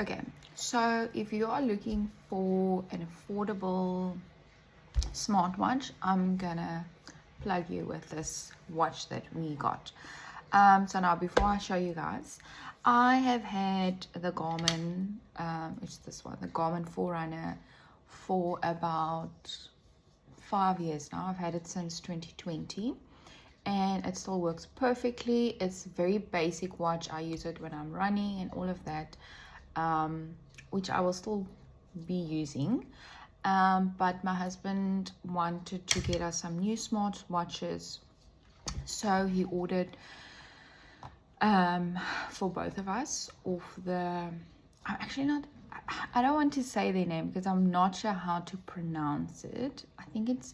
Okay, so if you are looking for an affordable smartwatch, I'm gonna plug you with this watch that we got. So now before I show you guys, I have had the Garmin, which is this one, the Garmin Forerunner, for about 5 years now. I've had it since 2020 and it still works perfectly. It's a very basic watch. I use it when I'm running and all of that, which I will still be using. But my husband wanted to get us some new smart watches, so he ordered for both of us off the, I'm actually not, I don't want to say their name because I'm not sure how to pronounce it. I think it's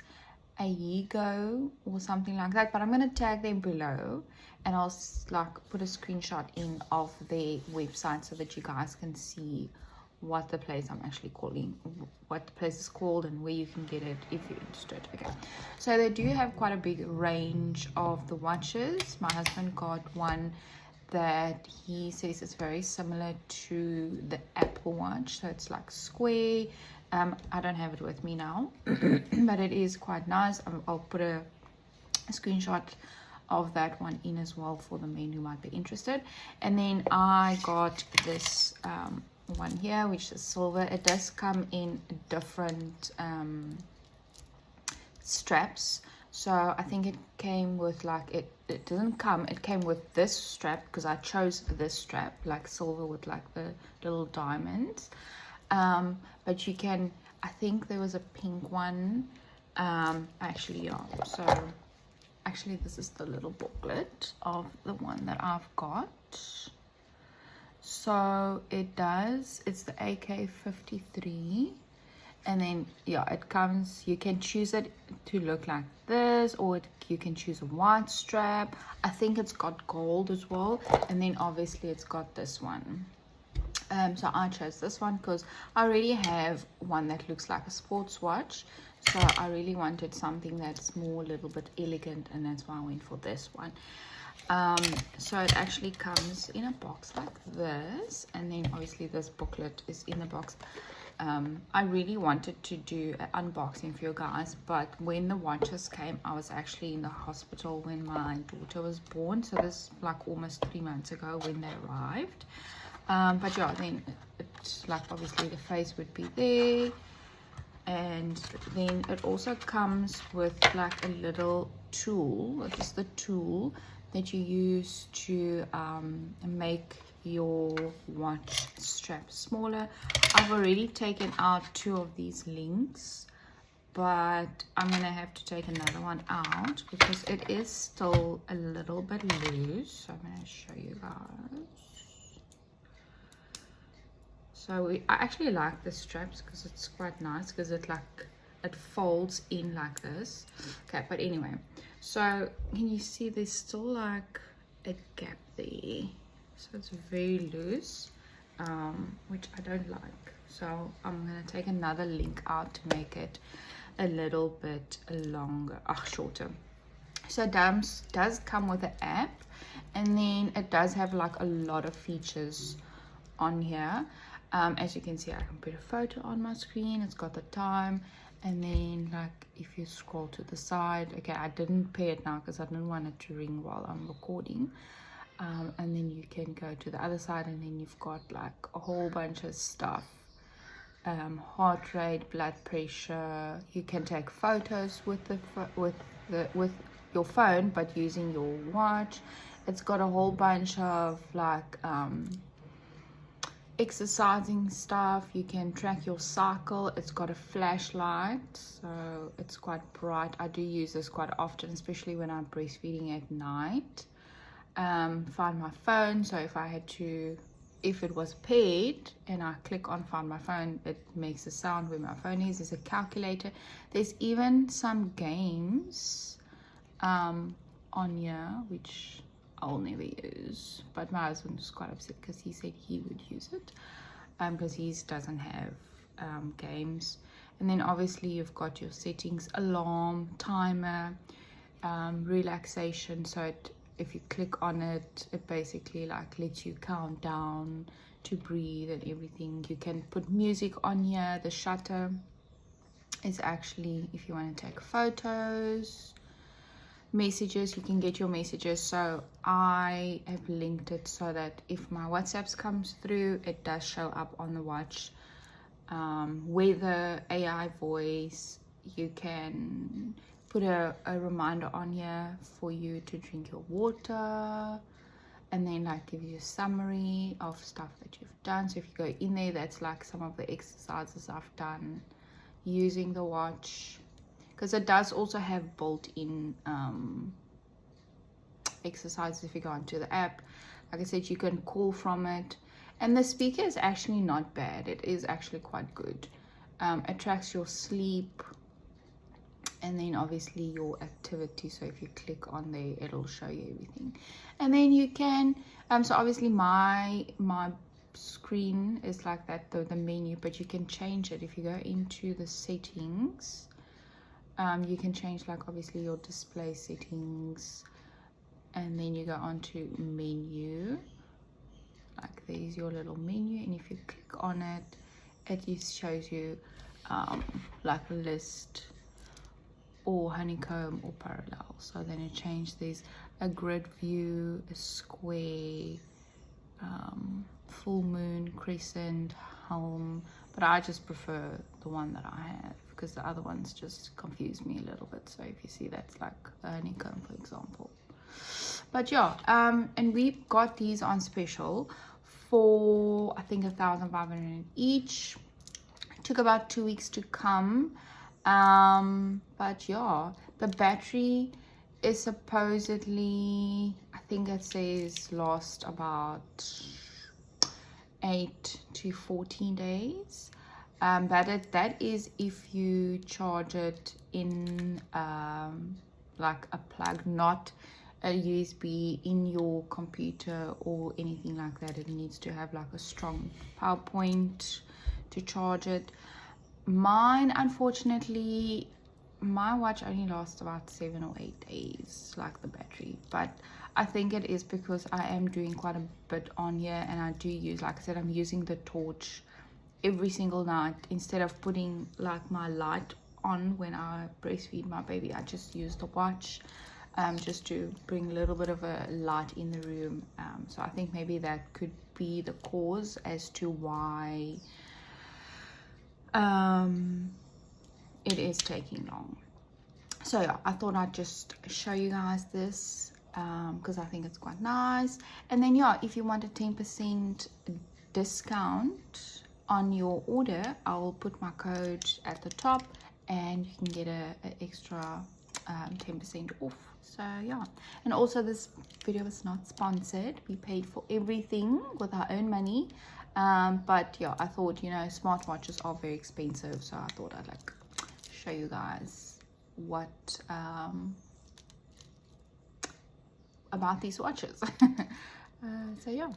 AEGA or something like that, but I'm going to tag them below and I'll like put a screenshot in of their website so that you guys can see what the place I'm actually calling, what the place is called and where you can get it if you're interested. Okay, so they do have quite a big range of the watches. My husband got one that he says is very similar to the Apple Watch, so it's like square. I don't have it with me now but it is quite nice. I'll put a screenshot of that one in as well for the men who might be interested. And then I got this one here, which is silver. It does come in different straps, so I think it came with like, it didn't come, it came with this strap because I chose this strap, like silver with like the little diamonds. But you can, I think there was a pink one, actually, yeah. So actually this is the little booklet of the one that I've got. So it does, it's the AK-53, and then yeah, it comes, you can choose it to look like this, or you can choose a white strap. I think it's got gold as well, and then obviously it's got this one. So I chose this one because I already have one that looks like a sports watch, so I really wanted something that's more a little bit elegant, and that's why I went for this one. So it actually comes in a box like this, and then obviously this booklet is in the box. I really wanted to do an unboxing for you guys, but when the watches came, I was actually in the hospital when my daughter was born, so this like almost 3 months ago when they arrived. But yeah, then it's like obviously the face would be there, and then it also comes with like a little tool. It is the tool that you use to make your watch strap smaller. I've already taken out 2 of these links, but I'm gonna have to take another one out because it is still a little bit loose. So I'm gonna show you guys. So I actually like the straps because it's quite nice, because it folds in like this. Okay, but anyway, so can you see there's still like a gap there, so it's very loose, which I don't like. So I'm gonna take another link out to make it a little bit longer, shorter. So it does come with an app, and then it does have like a lot of features on here. As you can see, I can put a photo on my screen. It's got the time, and then like if you scroll to the side, okay, I didn't pay it now because I didn't want it to ring while I'm recording. And then you can go to the other side, and then you've got like a whole bunch of stuff, heart rate, blood pressure. You can take photos with your phone, but using your watch. It's got a whole bunch of like exercising stuff. You can track your cycle. It's got a flashlight, so it's quite bright. I do use this quite often, especially when I'm breastfeeding at night. Find my phone, so if it was paired and I click on find my phone, it makes a sound where my phone is. There's a calculator. There's even some games on here which I'll never use, but my husband was quite upset because he said he would use it because he doesn't have games. And then obviously you've got your settings, alarm, timer, relaxation. So if you click on it, it basically like lets you count down to breathe and everything. You can put music on here. The shutter is actually, if you want to take photos, messages, you can get your messages. So I have linked it so that if my WhatsApps comes through, it does show up on the watch. Weather, AI voice, you can put a reminder on here for you to drink your water, and then like give you a summary of stuff that you've done. So if you go in there, that's like some of the exercises I've done using the watch, because it does also have built-in exercises. If you go onto the app, like I said, you can call from it, and the speaker is actually not bad. It is actually quite good. It tracks your sleep, and then obviously your activity. So if you click on there, it'll show you everything. And then you can so obviously my screen is like that, the menu, but you can change it. If you go into the settings, you can change like obviously your display settings, and then you go on to menu. Like there's your little menu, and if you click on it, it just shows you like a list, or honeycomb, or parallel. So then it changed. There's a grid view, a square, full moon, crescent, home, but I just prefer the one that I have, because the other ones just confuse me a little bit. So if you see, that's like a honeycomb, for example. But yeah, and we got these on special for I think 1,500 each. It took about 2 weeks to come. But yeah, the battery is supposedly, I think it says last about 8 to 14 days. But that is if you charge it in like a plug, not a USB in your computer or anything like that. It needs to have like a strong power point to charge it. Mine, unfortunately, my watch only lasts about 7 or 8 days, like the battery. But I think it is because I am doing quite a bit on here, and I do use, like I said, I'm using the torch every single night. Instead of putting like my light on when I breastfeed my baby, I just use the watch, just to bring a little bit of a light in the room. So I think maybe that could be the cause as to why it is taking long. So yeah, I thought I'd just show you guys this, because I think it's quite nice. And then yeah, if you want a 10% discount on your order, I'll put my code at the top, and you can get a extra 10% off. So yeah, and also this video is not sponsored. We paid for everything with our own money. But yeah, I thought, you know, smartwatches are very expensive, so I thought I'd like show you guys what about these watches. So yeah.